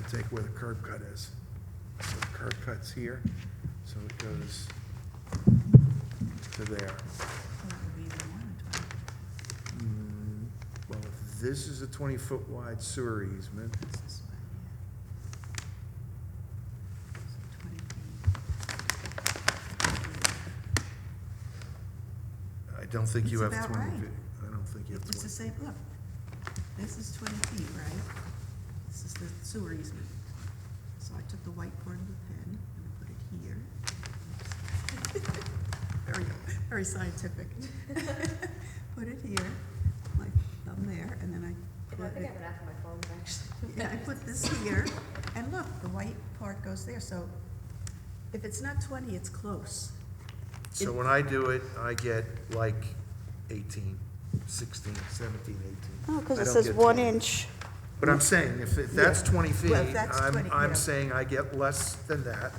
to take where the curb cut is. So the curb cut's here, so it goes to there. Well, if this is a 20-foot wide sewer easement, I don't think you have It's about 20 right. feet. I don't think you have It's the 20. same, look, this is 20 feet, right? This is the sewer easement. So I took the white part of the pen and I put it here. Very, very scientific. Put it here, my thumb there, and then I I put think I it, have an app on my phone, actually. yeah, I put this here, and look, the white part goes there, so if it's not 20, it's close. So when I do it, I get like 18, 16, 17, 18. Oh, because I it don't says get 1 20. inch. But I'm saying, if that's 20 feet, Well, if that's 20, I'm yeah. saying I get less than that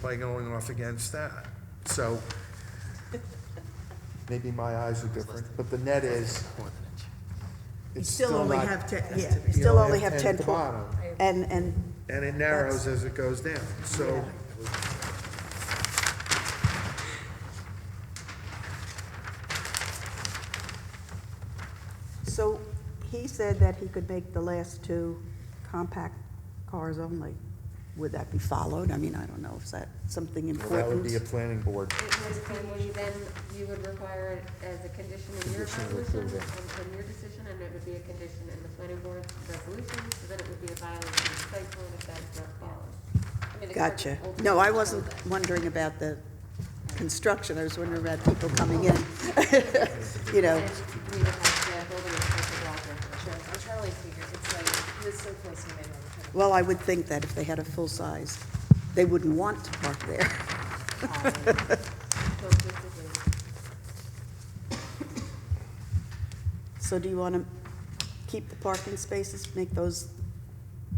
by going off against that. So maybe my eyes are different, but the net is, You it's still only not- have 10, yeah, you Still only have 10 at the foot. bottom, And and it narrows as it goes down, so. Yeah. so he said that he could make the last two compact cars only. Would that be followed? I mean, I don't know, is that something Well, that would important? be a planning board. Then you would require it as a condition in your Condition of resolution, approval. and in your decision, and it would be a condition in the planning board resolution, so then it would be a violation of the site plan if that's not followed. I mean, the court Gotcha. ultimately No, I will wasn't that. wondering about the construction, I was wondering about people coming in. You know, And we would have the building inspector go out there for Sure, I'm Charlie's figure, it's like, he was so close, he made all the time. well, I would think that if they had a full size, they wouldn't want to park there. So this is So do you want to keep the parking spaces, make those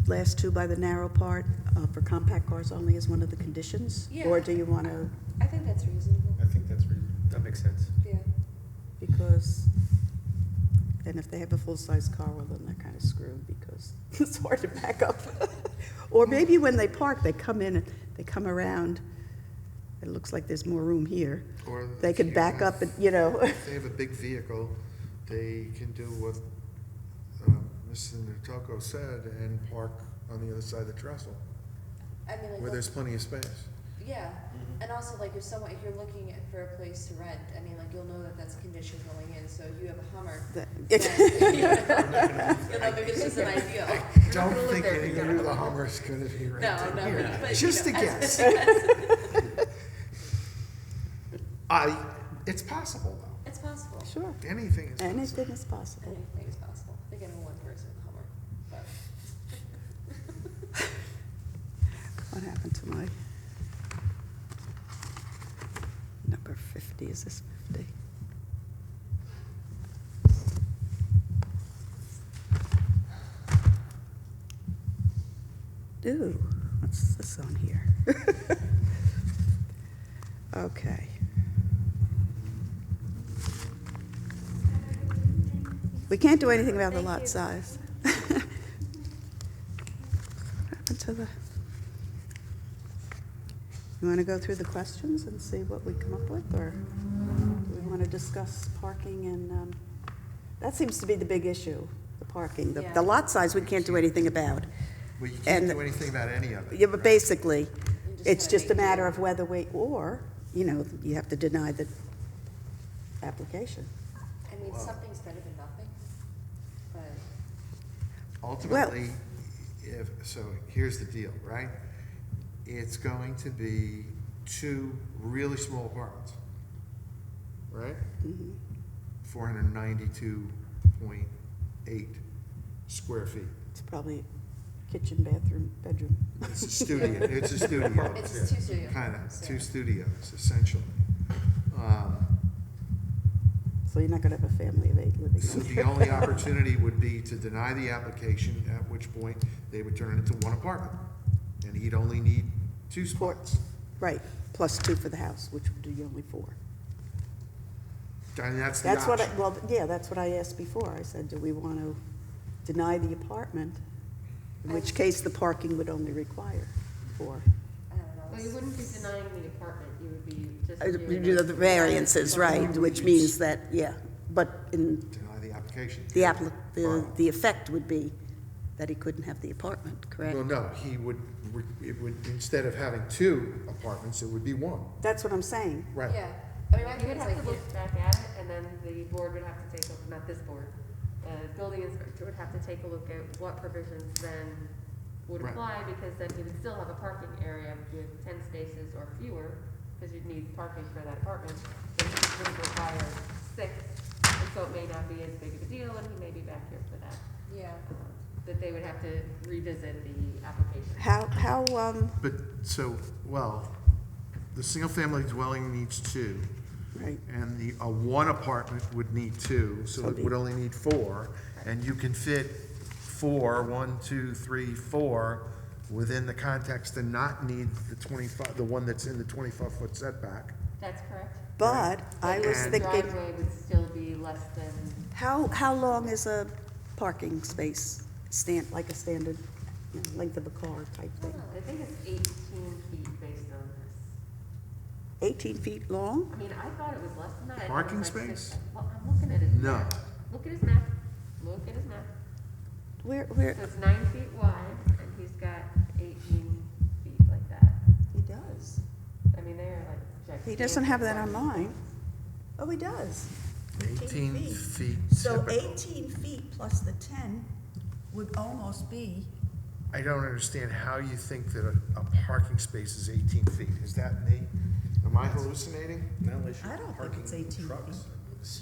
last two by the narrow part for compact cars only as one of the conditions? Yeah. Or do you want to, I think that's reasonable, I think that makes sense. yeah. because, and if they have a full-size car, well, then they're kind of screwed because it's hard to back up. Or maybe when they park, they come in, and they come around, it looks like there's more room here. Or They if could you back have- up and, you know. If they have a big vehicle, they can do what Mr. Natoko said and park on the other side of the trestle, I mean, like, where there's plenty of space. yeah, and also like if you're looking for a place to rent, I mean, like, you'll know that that's a condition going in, so if you have a Hummer, That- then, you know, maybe this isn't ideal. Don't gonna live think there if any you of don't the have a Hummer's gonna be No, rented no, here. but, you Just a know, guess. It's possible though. It's possible. Sure, Anything is possible. anything is possible. Anything is possible. I think I know one person with a Hummer, but. What happened to my number 50? Is this 50? Ooh, what's this on here? Okay. We can't do anything about the Thank lot you. size. What happened to the? You want to go through the questions and see what we come up with, or do we want to discuss parking and, that seems to be the big issue, the parking. The Yeah. lot size, we can't do anything about. Well, you can't And- do anything about any of it. Yeah, but basically, just it's gotta just a make matter do. of whether we, or, you know, you have to deny the application. I mean, something's better than nothing, but. Ultimately, here's the deal, right? It's going to be two really small apartments, right? 492.8 square feet. It's probably kitchen, bathroom, bedroom. It's a studio, it's a studio. It's two studios. Kind of, Yeah. two studios, essentially. So you're not going to have a family of 8 living So in the there. only opportunity would be to deny the application, at which point they would turn it into one apartment. And he'd only need 2 spots. Right, plus 2 for the house, which would be only 4. And that's the That's what, option. yeah, that's what I asked before. I said, do we want to deny the apartment in which case the parking would only require 4. I don't know. Well, you wouldn't be denying the apartment, you would be just. You doing know, the variances, right, which means that, yeah, but in Deny the application. the effect would be that he couldn't have the apartment, correct? Well, no, it would, instead of having 2 apartments, it would be 1. That's what I'm saying. Right. Yeah, I mean, my You thing would is have like, to look back at it, and then the board would have to take, not this board, building inspector would have to take a look at what provisions then would Right. apply, because then you would still have a parking area with 10 spaces or fewer, because you'd need parking for that apartment, but it would require 6, and so it may not be as big of a deal, and he may be back here for that. yeah. That they would have to revisit the application. How, But, so, well, the single-family dwelling needs 2, right, and the, a 1 apartment would need 2, so So it would only need 4, and you can fit 4, 1, 2, 3, 4, within the context and not need the 25, the one that's in the 25-foot setback. That's correct. but I was And- The thinking, driveway would still be less than, how long is a parking space, like a standard, length of a car type thing? I think it's 18 feet based on this. 18 feet long? I mean, I thought it was less than that. I thought it Parking was like space? 6. Well, I'm looking at his No. map. Look at his map. Look at his map. Where, So it's 9 feet wide, and he's got 18 feet like that. he does. I mean, they're like gigantic. He doesn't have that on mine. Oh, he does. 18 feet So typical. 18 feet plus the 10 would almost be, I don't understand how you think that a parking space is 18 feet. Is that me? Am I hallucinating? I don't think it's 18 feet.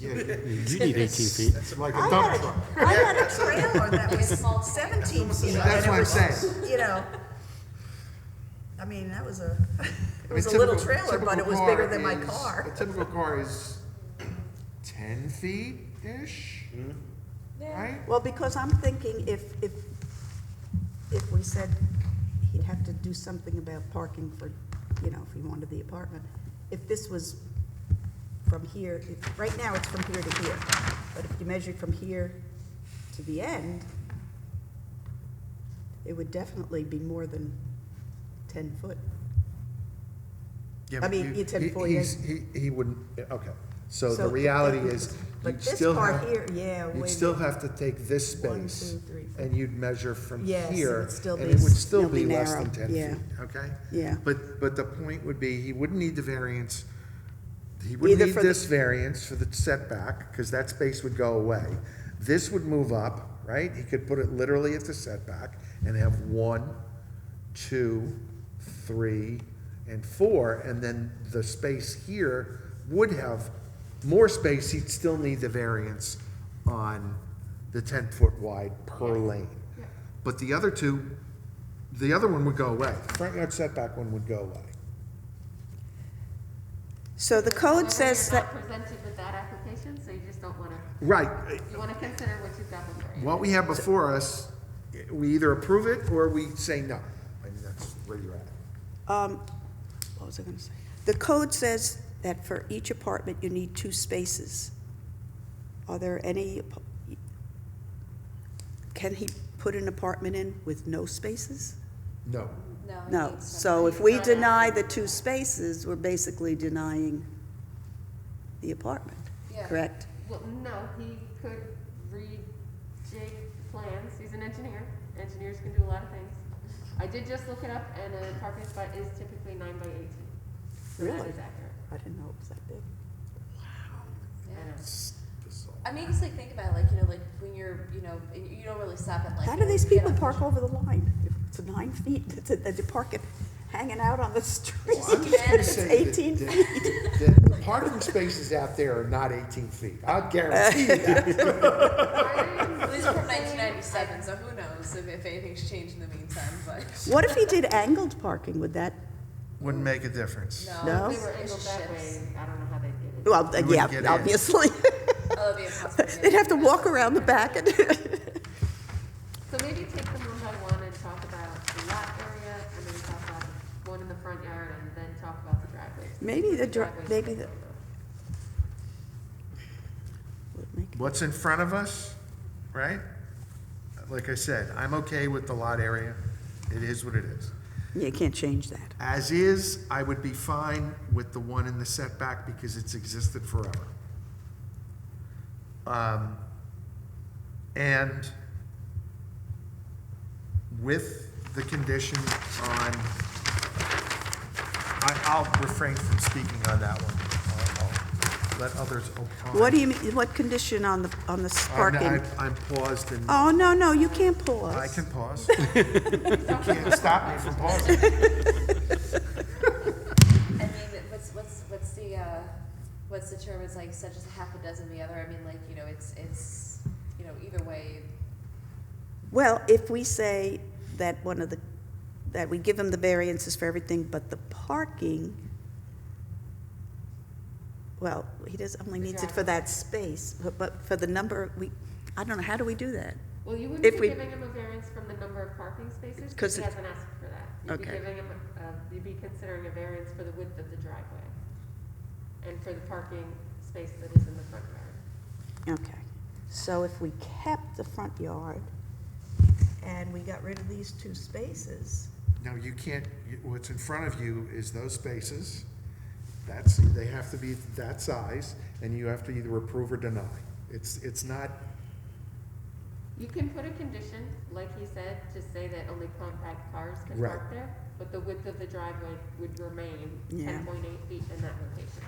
Yeah, You need 18 feet. it's like a I dump had truck. I had a trailer that Like a was small 17 feet. See, and that's it what I'm was, saying. You know, I mean, that was a, it I was mean, a little typical- trailer, but it typical was car bigger than my is- car. A typical car is 10 feet-ish, Yeah. right? Well, because I'm thinking if we said he'd have to do something about parking for, you know, if he wanted the apartment, if this was from here, right now it's from here to here, but if you measured from here to the end, it would definitely be more than 10 foot. Yeah, I but mean, you 10 foot, he wouldn't, okay. So the So, reality but- is, but you'd this still part have, here, yeah, you'd way still more. have to take this 1, space, 2, 3, 4. and you'd measure from Yes, it here, would still and be it would still be still be less narrow, than 10 yeah. feet, okay? Yeah. But the point would be, he wouldn't need the variance, he wouldn't Either need for the- this variance for the setback, because that space would go away. This would move up, right? He could put it literally at the setback and have 1, 2, 3, and 4, and then the space here would have more space, he'd still need the variance on the 10-foot wide per lane. Yeah. But the other two, the other one would go away. The front yard setback one would go away. So the code says You're that, not presented with that application, so you just don't want to, Right. you want to consider what you've got before you. What we have before us, we either approve it or we say no. I mean, that's where you're at. what was I gonna say? The code says that for each apartment, you need 2 spaces. Are there any, can he put an apartment in with no spaces? No. No. it No, needs so if somebody. we deny the 2 spaces, we're basically denying the apartment, Yeah. correct? Well, no, he could rejig plans, he's an engineer, engineers can do a lot of things. I did just look it up, and a parking spot is typically 9 by 18. So that Really? is accurate. I didn't know it was that big. Yeah. I know. I mean, just like think about it, like, you know, like when you're, you know, you don't really stop at like. How you do know, these get people up- park over the line? If it's 9 feet, they park it hanging out on the street. Well, I'm just and gonna it's say 18 that- feet. The parking spaces out there are not 18 feet. I'll guarantee you that. These are from 1997, so who knows if anything's changed in the meantime, but. What if he did angled parking, would that, Wouldn't make a difference. No? If they were it's angled that way, ships. I don't know how they did it. well, You wouldn't yeah, get in. obviously. Oh, it'd be impossible. They'd have to walk around the back and, So maybe take them one by one and talk about the lot area, and then talk about one in the front yard, and then talk about the driveway. maybe the, Driveway's maybe big the. enough. would make- What's in front of us, right? like I said, I'm okay with the lot area. It is what it is. You can't change that. As is, I would be fine with the one in the setback because it's existed forever. And with the condition on, I'll refrain from speaking on that one. I'll let others opine. What do you mean, what condition on the parking? I'm paused and Oh, no, you can't pause. I can pause. You can't stop me from pausing. I mean, what's the term, it's like such as half a dozen the other, I mean, like, you know, it's, you know, either way, Well, if we say that that we give him the variances for everything but the parking, well, he only needs it for that space, but for the number, I don't know, how do we do that? Well, you wouldn't If be we- giving him a variance from the number of parking spaces, 'Cause because he it- hasn't asked for that. You'd be Okay. giving him, you'd be considering a variance for the width of the driveway, and for the parking space that is in the front yard. Okay, so if we kept the front yard and we got rid of these 2 spaces, No, you can't, what's in front of you is those spaces. They have to be that size, and you have to either approve or deny. It's not, You can put a condition, like he said, to say that only compact cars can Right. park there, but the width of the driveway would remain Yeah. 10.8 feet in that location.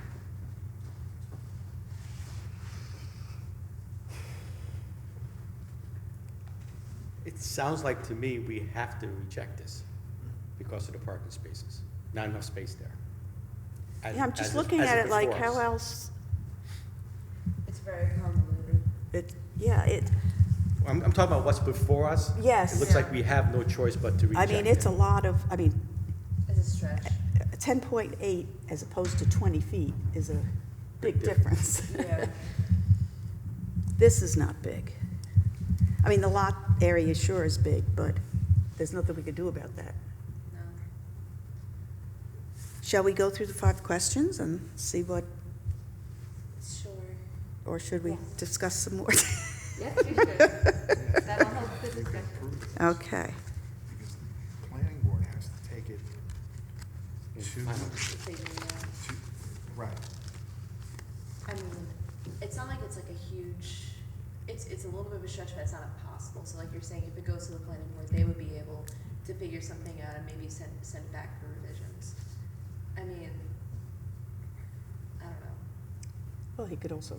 It sounds like to me we have to reject this because of the parking spaces. Not enough space there. As- yeah, I'm just as looking as at it like, before how us. else, it's very convoluted. yeah, I'm talking about what's before us. Yes. It looks like we have no choice but to I reject mean, it's it. a lot of, It's a stretch. 10.8 as opposed to 20 feet is a big Big difference. Yeah. This is not big. I mean, the lot area sure is big, but there's nothing we can do about that. No. Shall we go through the 5 questions and see what, Sure. or should we Yes. discuss some more? Yes, you should. That'll help the you can discussion. approve this. Okay. Because the planning board has to take it to, right. I mean, it's not like it's like a huge, it's a little bit of a stretch, but it's not impossible. So like you're saying, if it goes to the planning board, they would be able to figure something out and maybe send it back for revisions. I mean, I don't know. Well, he could also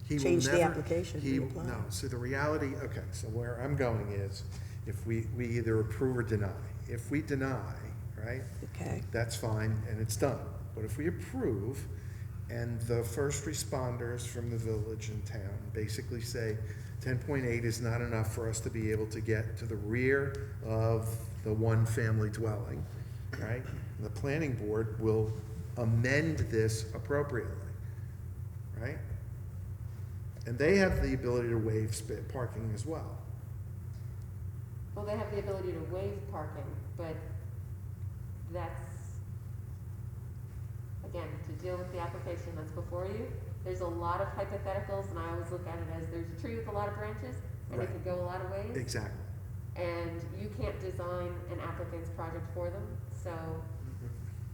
He will change the never- application. He, reapply. no, so the reality, okay, so where I'm going is, if we either approve or deny. If we deny, right, Okay. that's fine, and it's done. But if we approve, and the first responders from the village and town basically say 10.8 is not enough for us to be able to get to the rear of the one-family dwelling, right? The planning board will amend this appropriately, right? And they have the ability to waive parking as well. Well, they have the ability to waive parking, but that's, again, to deal with the application that's before you, there's a lot of hypotheticals, and I always look at it as there's a tree with a lot of branches, and it Right. could go a lot of ways. Exactly. And you can't design an applicant's project for them, so,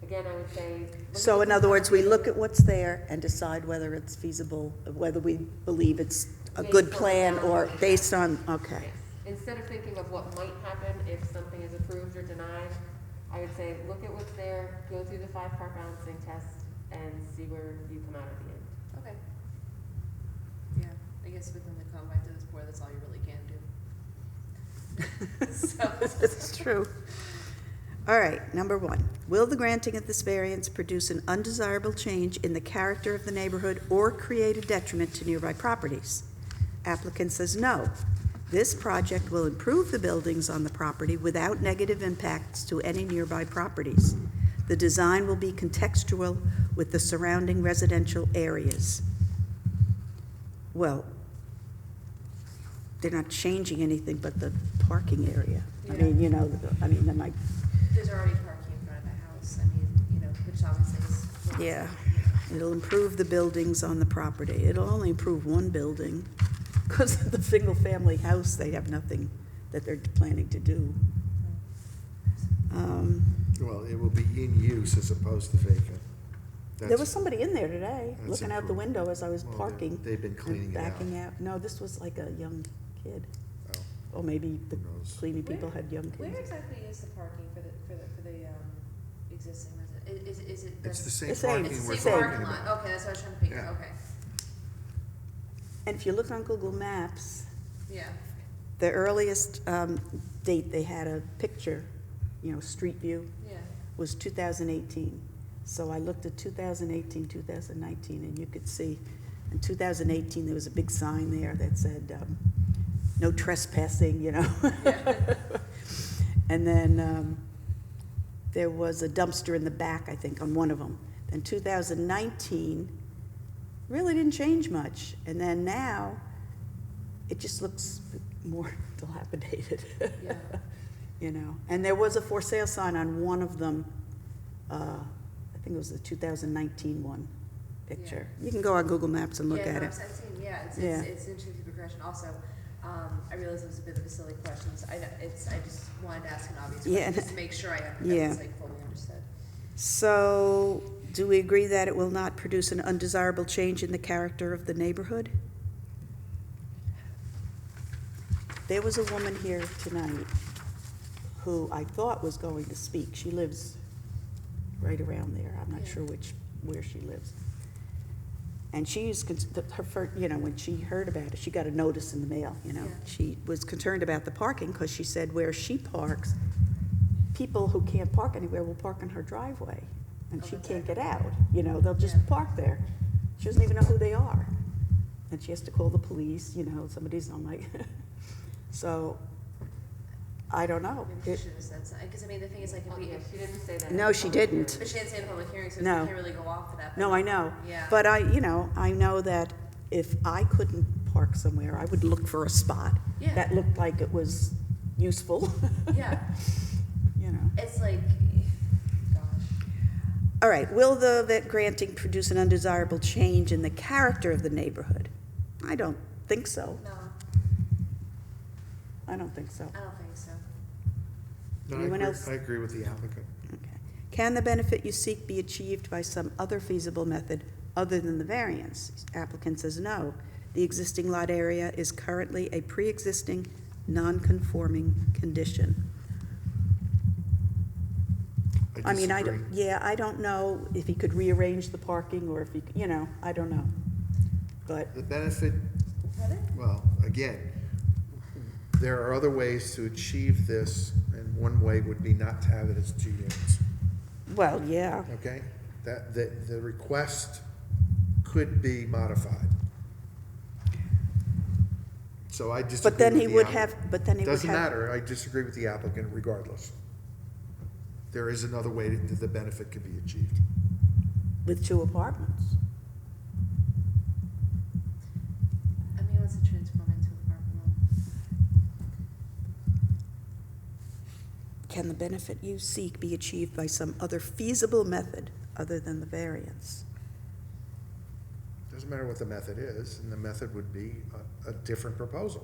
again, I would say. look So at in the other words, we topography. look at what's there and decide whether it's feasible, whether we believe it's a good Based on plan the or knowledge. based on, okay. Yes. Instead of thinking of what might happen if something is approved or denied, I would say, look at what's there, go through the 5-part balancing test, and see where you come out at the end. Okay. Yeah, I guess within the confines of this board, that's all you really can do. So, That's true. All right, number 1, will the granting of this variance produce an undesirable change in the character of the neighborhood or create a detriment to nearby properties? Applicant says no. This project will improve the buildings on the property without negative impacts to any nearby properties. The design will be contextual with the surrounding residential areas. Well, they're not changing anything but the parking area. I mean, you know, there might, there's already parking in front of the house, I mean, you know, which obviously is. yeah, it'll improve the buildings on the property. It'll only improve one building, because of the single-family house, they have nothing that they're planning to do. Well, it will be in use as opposed to vacant. There was somebody in there today, That's looking out the improved. window as I was Well, parking. they've been and cleaning it out. Backing out. No, this was like a young kid, Oh, or maybe the Who knows? cleaning people Where- had young Where kids. exactly is the parking for the existing resident? Is it? It's the same The same. parking It's we're the same talking parking lot, about. okay, that's what I was trying to figure, Yeah. okay, And if you look on Google Maps, yeah, the earliest date they had a picture, street view, yeah, was 2018. So I looked at 2018, 2019, and you could see, in 2018, there was a big sign there that said, no trespassing, And then there was a dumpster in the back, I think, on one of them. Then 2019 really didn't change much. And then now, it just looks more dilapidated. yeah. And there was a for sale sign on one of them, I think it was the 2019 one picture. You can go on Google Maps and look Yeah, at no, it. I've seen, yeah, Yeah. it's an interesting progression. Also, I realize it was a bit of a silly question, so I just wanted to ask an obvious Yeah, question, just to make sure I have yeah. this like fully understood. So, do we agree that it will not produce an undesirable change in the character of the neighborhood? There was a woman here tonight who I thought was going to speak. She lives right around there. I'm not Yeah. sure where she lives. And she's, when she heard about it, she got a notice in the mail, Yeah. She was concerned about the parking because she said where she parks, people who can't park anywhere will park in her driveway. And Oh, she that's can't right. get out, they'll just Yeah. park there. She doesn't even know who they are. And she has to call the police, somebody's on like, so, I don't know. Maybe she should have said something, because I mean, the thing is like, if Oh, we, yeah, she didn't say that. No, in she public didn't. hearing. but she didn't say in the public hearing, so we No. can't really go off of that. No, I know. Yeah. But I know that if I couldn't park somewhere, I would look for a spot Yeah. that looked like it was useful, Yeah, it's like, gosh, All right, will the vet granting produce an undesirable change in the character of the neighborhood? I don't think so. no, I don't think so. I don't think so. No, Anyone else? I agree with the applicant. Okay. Can the benefit you seek be achieved by some other feasible method other than the variance? Applicant says no. The existing lot area is currently a pre-existing, non-conforming condition. I mean, I disagree. don't, I don't know if he could rearrange the parking or if he, I don't know. But, The benefit, Pardon? well, again, there are other ways to achieve this, and one way would be not to have it as 2 units, well, yeah. okay? The request could be modified. So I disagree But then with he the would applicant. have, but then he would have. Doesn't matter, I disagree with the applicant regardless. There is another way that the benefit could be achieved. With 2 apartments. I mean, what's it transform into apartment? Can the benefit you seek be achieved by some other feasible method other than the variance? Doesn't matter what the method is, and the method would be a different proposal.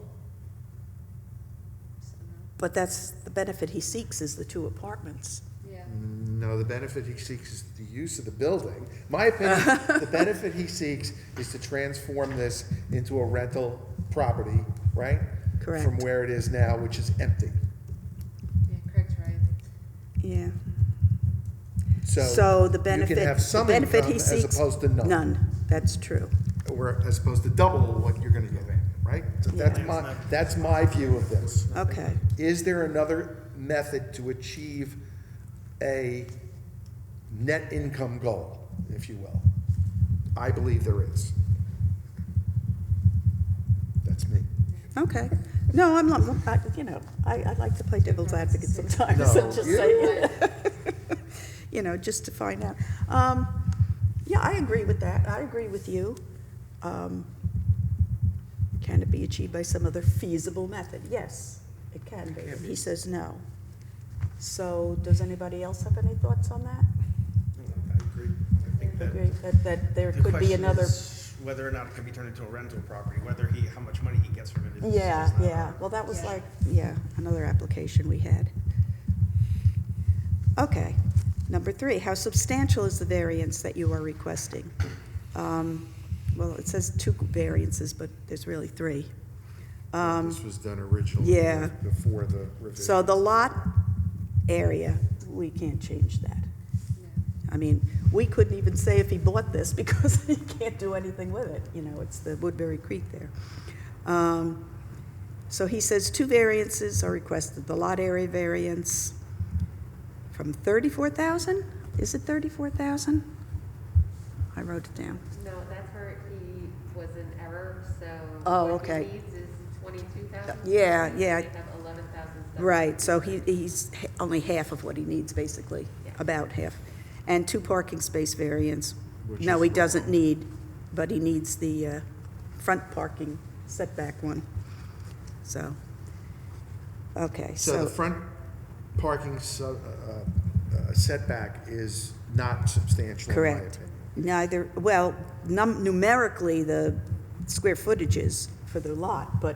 So, no. But that's, the benefit he seeks is the 2 apartments. Yeah, No, the benefit he seeks is the use of the building. My opinion, the benefit he seeks is to transform this into a rental property, right? Correct. From where it is now, which is empty. yeah, Craig's right. Yeah. So So the you benefit, can have the some benefit income he as seeks. opposed to none. None, that's true. Or as opposed to double what you're gonna get, right? So Yeah. that's my view of this. Okay. Is there another method to achieve a net income goal, if you will? I believe there is. That's me. Okay. No, I'm not, I like to play devil's advocate sometimes, No, and just you- say, just to find out. Yeah, I agree with that. I agree with you. Can it be achieved by some other feasible method? Yes, it can be. And he says no. So does anybody else have any thoughts on that? I agree. I think that Agree that there the could be question another, is whether or not it can be turned into a rental property, how much money he gets from it. Yeah, is not- yeah, well, that was Yeah. like, yeah, another application we had. Okay, number 3, how substantial is the variance that you are requesting? Well, it says 2 variances, but there's really 3. This was done originally. yeah. Before the revision. So the lot area, we can't change that. I mean, we couldn't even say if he bought this because he can't do anything with it. You know, it's the Woodbury Creek there. So he says 2 variances are requested. The lot area variance from 34,000? Is it 34,000? I wrote it down. No, that's where he was in error, so. Oh, what okay. he needs is 22,000. Yeah, yeah. They have 11,000. Right, so he's only half of what he needs, basically, Yeah. about half. And 2 parking space variance. Which No, is he doesn't wrong. need, but he needs the front parking setback one. So, okay, So the so, front parking setback is not substantial, in my correct. opinion. Neither, well, numerically, the square footage is for the lot, but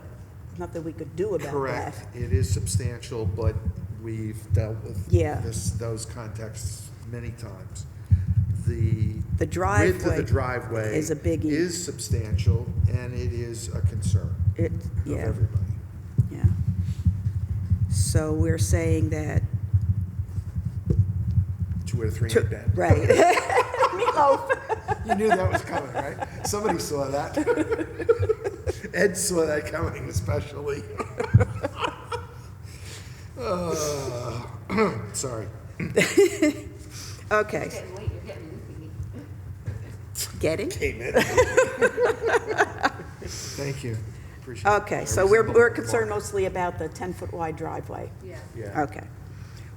nothing we could do about that. Correct, it is substantial, but we've dealt with Yeah. those contexts many times. The The width of the driveway driveway is a biggie. is substantial, and it is a concern It, of yeah, everybody. yeah. So we're saying that 2 out of 3 Two- ain't bad. right. Meatloaf. You knew that was coming, right? Somebody saw that. Ed saw that coming especially. Sorry. Okay, It's getting late, you're getting loopy. getting? Came in. Thank you. Appreciate it. Okay, so Every we're single concerned mark. mostly about the 10-foot wide driveway. Yeah. Yeah. Okay.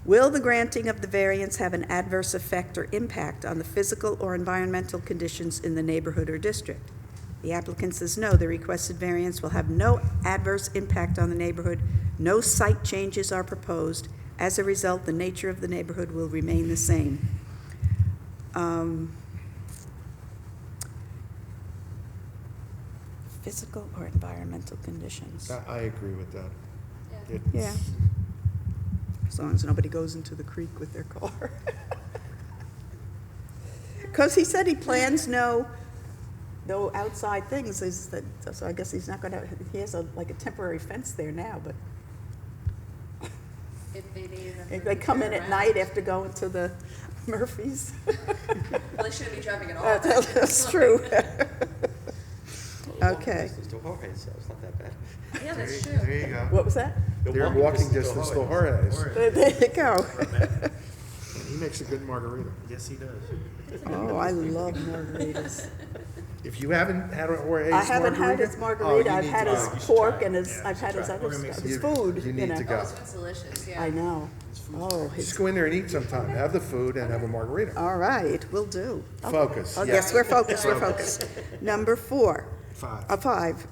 Will the granting of the variance have an adverse effect or impact on the physical or environmental conditions in the neighborhood or district? The applicant says no, the requested variance will have no adverse impact on the neighborhood. No site changes are proposed. As a result, the nature of the neighborhood will remain the same. Physical or environmental conditions. I agree with that. Yeah. It's- Yeah. As long as nobody goes into the creek with their car. Because he said he plans no outside things, is that, so I guess he's not gonna, he has like a temporary fence there now, but If they need enough. if room they to come turn in at around. night after going to the Murphys. Well, they shouldn't be driving at all. That's true. Well, walking Okay. distance to Jorge, so it's not that bad. Yeah, that's There true. you go. What was that? They're walking distance to Jorge's. There you go. And he makes a good margarita. Yes, he does. Oh, I love margaritas. If you haven't had a Jorge's I haven't had his oh, margarita, you I've need had to his go. You should pork try and it. his, Yeah, I've had you his should try it. other We're gonna make stuff, his some- food, You you need know. to Oh, go. this one's delicious, yeah. I know. Oh, Just his, go in there and eat sometime. Have the food and have a margarita. all right, will do. Focus, Oh, yes. yes, we're focused, we're focused. Number 4. 5. 5.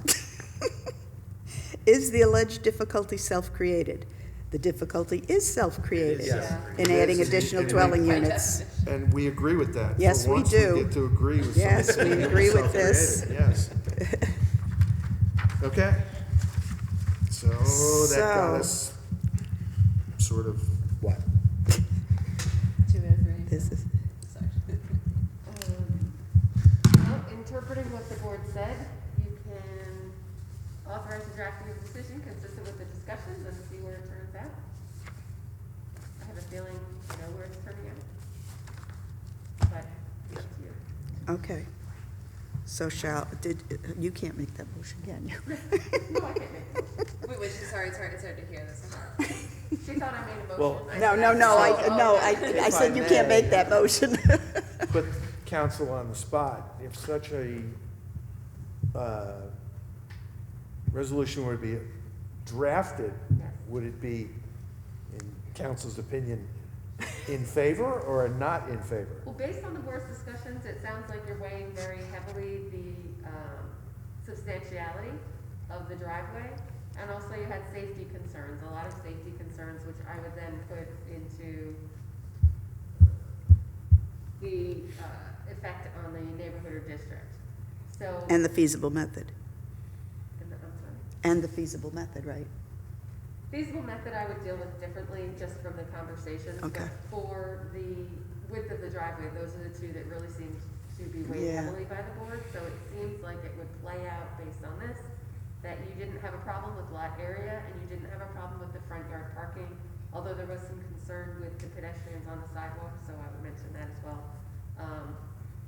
Is the alleged difficulty self-created? The difficulty is self-created Yes. in It adding is, additional and dwelling By units. definition. And we agree with that. Yes, For we once do. we get to agree with Yes, something we that agree is with this. self-created, Yes. Okay. So that got us sort of, what? 2 out of 3. This is, Sorry. Well, interpreting what the board said, you can authorize the drafting of a decision consistent with the discussions and see where it turns out. I have a feeling I know where it's turning out. But it's up to you. okay. So you can't make that motion, can you? No, I can't make it. Wait, sorry, it's hard to hear this. She thought I made a motion. Well- I No, said no, I- no, Oh, I said you can't make that motion. Put council on the spot. If such a resolution were to be drafted, Yes. would it be, in council's opinion, in favor or not in favor? Well, based on the board's discussions, it sounds like you're weighing very heavily the substantiality of the driveway. And also you had safety concerns, a lot of safety concerns, which I would then put into the effect on the neighborhood or district. So. And the feasible method. I'm sorry. And the feasible method, right? Feasible method I would deal with differently just from the conversations. Okay. But for the width of the driveway, those are the two that really seem to be weighed Yeah. heavily by the board. So it seems like it would play out based on this, that you didn't have a problem with lot area and you didn't have a problem with the front yard parking, although there was some concern with the pedestrians on the sidewalk, so I would mention that as well.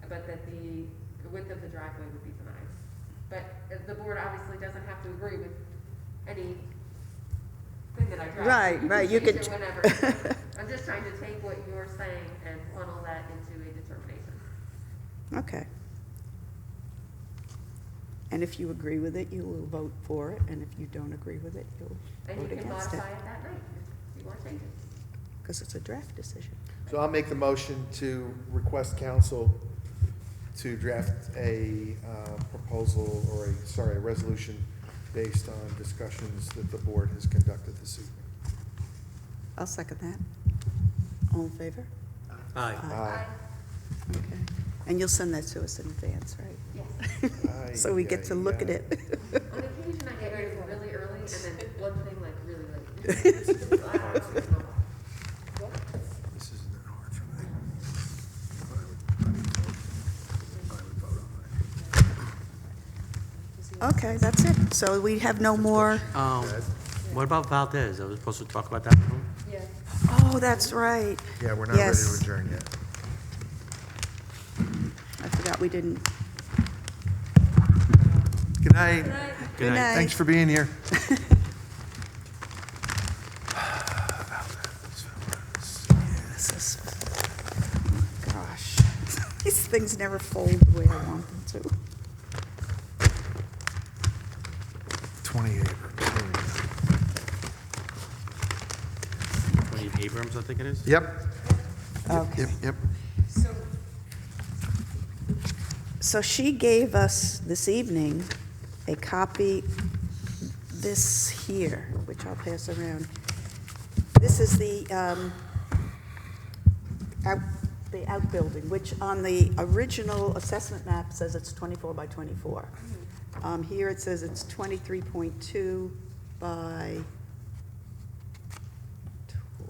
But that the width of the driveway would be fine. But the board obviously doesn't have to agree with any thing that I draft. Right, you change could- it whenever. I'm just trying to take what you're saying and funnel that into a determination. Okay. And if you agree with it, you will vote for it, and if you don't agree with it, you'll And you vote can against it, modify it that night if you want to change it. because it's a draft decision. So I'll make the motion to request council to draft a proposal or a resolution based on discussions that the board has conducted this evening. I'll second that. All in favor? Aye. Aye. Okay. And you'll send that to us in advance, right? Yes. So we get to look at it. On occasion, I get ready really early and then one thing like really late. I don't know why. This isn't that hard for me. But I would vote on it. Okay, that's it. So we have no more, What about Valdez? Are we supposed to talk about that? Yeah. oh, that's right. Yeah, we're not ready to Yes. adjourn yet. I forgot we didn't. Good night. Good night. Thanks for being here. This is, gosh, these things never fold the way I want them to. 20 Abrams. 20 Abrams, I think it is? Yep. Okay. Yep. So she gave us this evening a copy, this here, which I'll pass around. This is the outbuilding, which on the original assessment map says it's 24 by 24. Here it says it's 23.2 by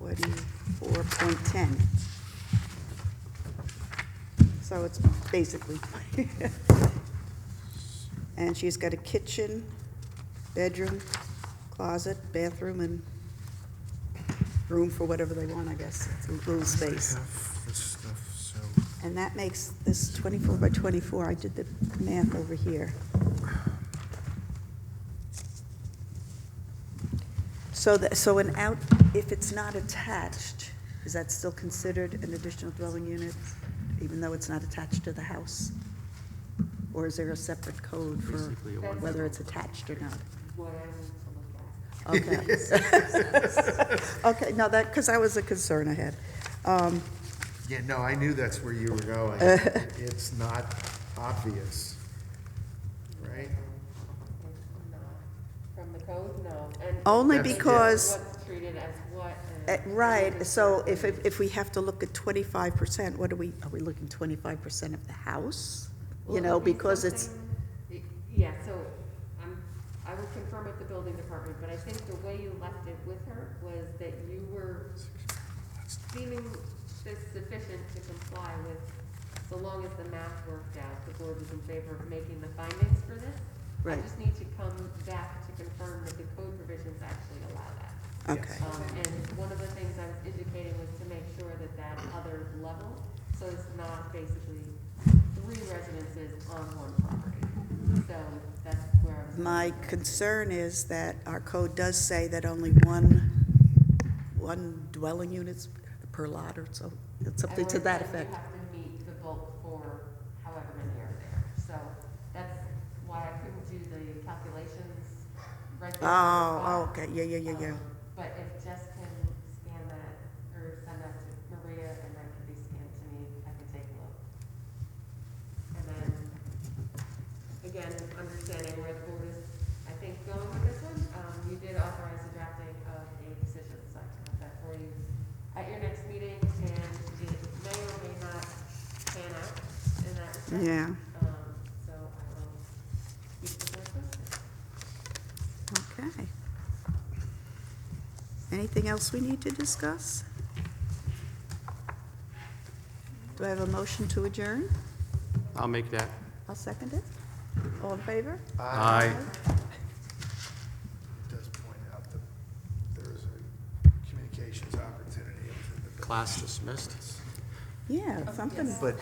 24.10. So it's basically, and she's got a kitchen, bedroom, closet, bathroom, and room for whatever they want, I guess. It's a little space. This stuff, so. And that makes this 24 by 24. I did the math over here. So if it's not attached, is that still considered an additional dwelling unit, even though it's not attached to the house? Or is there a separate code for Basically, a one- whether it's attached or not? What I need to look at. Okay. Okay, no, because that was a concern I had. Yeah, no, I knew that's where you were going. It's not obvious, right? It's not. From the code, no. And Only That's- because, what's treated as what. and- right, so if we have to look at 25%, are we looking 25% of the house? Well, You it know, would be because it's, something- Yeah, so I will confirm with the building department, but I think the way you left it with her was that you were deeming this sufficient to comply with, so long as the math worked out, the board was in favor of making the findings for this. I Right. just need to come back to confirm that the code provisions actually allow that. okay, And one of the things I was indicating was to make sure that that other level, so it's not basically 3 residences on one property. So that's where I was. my concern is that our code does say that only one dwelling units per lot, or so, it's something to that effect. You have to meet the bulk for however many are there. So that's why I couldn't do the calculations right there. on the Oh, spot. okay, yeah. But if Jess can scan that or send that to Maria and that can be scanned to me, I can take a look. And then, again, understanding where the board is, I think, going with this one, you did authorize the drafting of a decision, so I can have that for you at your next meeting, and it may or may not pan out in that respect. Yeah. So I will Anything else we need to discuss? Do I have a motion to adjourn? I'll make that. I'll second it. All in favor? Aye. It does point out that there is a communications opportunity within the. Class dismissed. Yeah, something. But